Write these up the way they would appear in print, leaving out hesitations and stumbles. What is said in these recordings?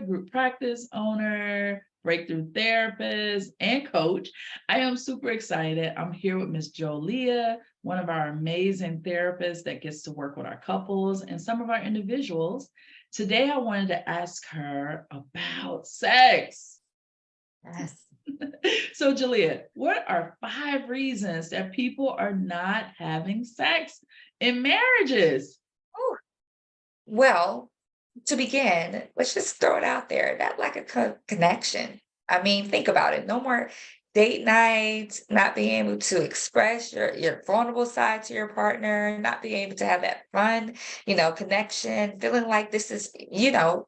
group practice owner, breakthrough therapist, and coach. I am super excited. I'm here with Miss Jolia, one of our amazing therapists that gets to work with our couples and some of our individuals. Today, I wanted to ask her about sex. Yes. So, Julia, what are 5 reasons that people are not having sex in marriages? Ooh. Well, to begin, let's just throw it out there that lack of connection. I mean, think about it. No more date nights, not being able to express your vulnerable side to your partner, not being able to have that fun, connection, feeling like this is,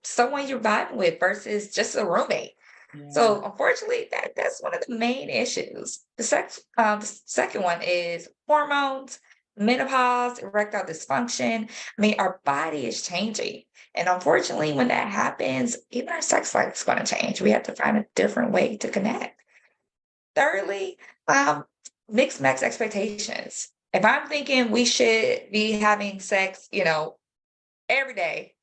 someone you're vibing with versus just a roommate. Yeah. So unfortunately, that's one of the main issues. The second one is hormones, menopause, erectile dysfunction. I mean, our body is changing, and unfortunately, when that happens, even our sex life is going to change. We have to find a different way to connect. Thirdly, um, mixed max expectations. If I'm thinking we should be having sex, every day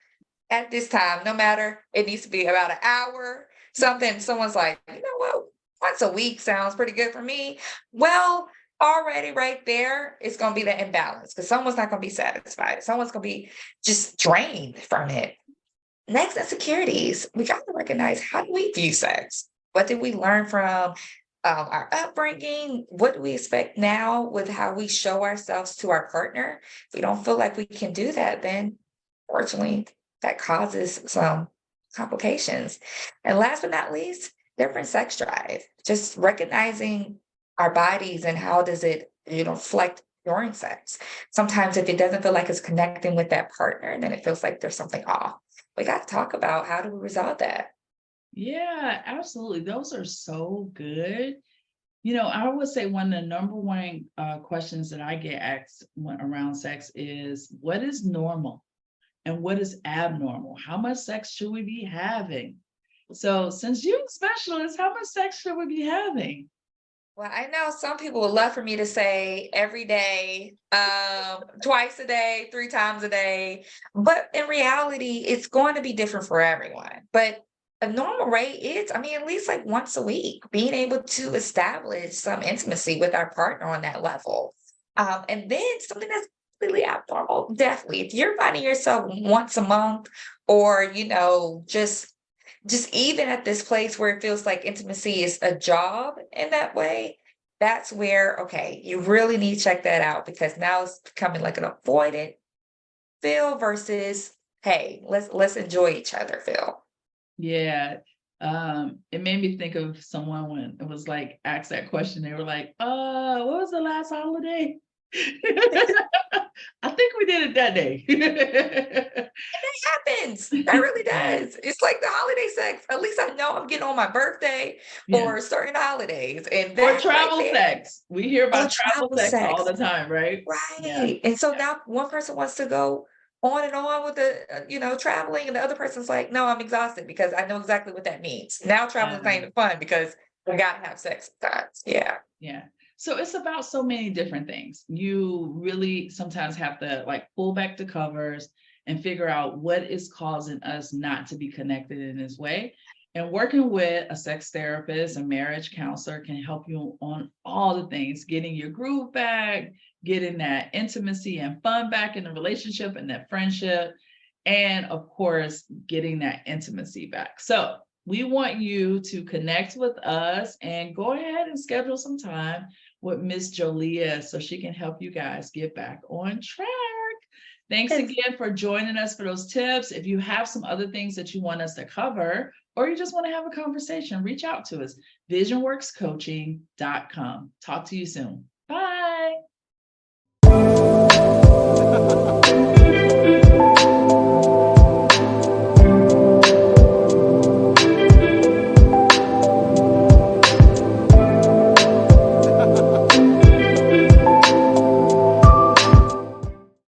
at this time, no matter it needs to be about an hour, something someone's like, you know what, once a week sounds pretty good for me. Well, already right there, it's gonna be the imbalance because someone's not gonna be satisfied. Someone's gonna be just drained from it. Next, insecurities. We got to recognize how do we view sex? What did we learn from our upbringing? What do we expect now with how we show ourselves to our partner? If we don't feel like we can do that, then fortunately, that causes some complications. And last but not least, different sex drive. Just recognizing our bodies and how does it, reflect during sex. Sometimes if it doesn't feel like it's connecting with that partner, then it feels like there's something off. We got to talk about how do we resolve that? Yeah, absolutely. Those are so good. I would say one of the number one questions that I get asked around sex is what is normal and what is abnormal? How much sex should we be having? So, since you're a specialist, how much sex should we be having? Well, I know some people would love for me to say every day, twice a day, 3 times a day, but in reality, it's going to be different for everyone. But a normal rate is, I mean, at least like once a week, being able to establish some intimacy with our partner on that level. And then something that's completely abnormal, definitely. If you're finding yourself once a month or, just even at this place where it feels like intimacy is a job in that way, that's where, okay, you really need to check that out because now it's becoming like an avoidant feel versus, hey, let's enjoy each other feel. Yeah. It made me think of someone when it was like asked that question. They were like, what was the last holiday? I think we did it that day. Happens. That really Yeah. does. It's like the holiday sex. At least I know I'm getting on my birthday Yeah. or certain holidays. And Or that right travel there, sex. We hear or about travel travel sex all sex. the time, right? Yeah. Right. And so now one person wants to go on and on with the, traveling, and the other person's like, no, I'm exhausted because I know exactly what that means. Now traveling is not Yeah. even fun because we gotta have sex sometimes. Yeah. Yeah. So it's about so many different things. You really sometimes have to like pull back the covers and figure out what is causing us not to be connected in this way. And working with a sex therapist, a marriage counselor can help you on all the things, getting your groove back, getting that intimacy and fun back in the relationship and that friendship, and of course, getting that intimacy back. So we want you to connect with us and go ahead and schedule some time with Miss Jolia so she can help you guys get back on track. Thanks Yes. again for joining us for those tips. If you have some other things that you want us to cover, or you just want to have a conversation, reach out to us, visionworkscoaching.com. Talk to you soon. Bye.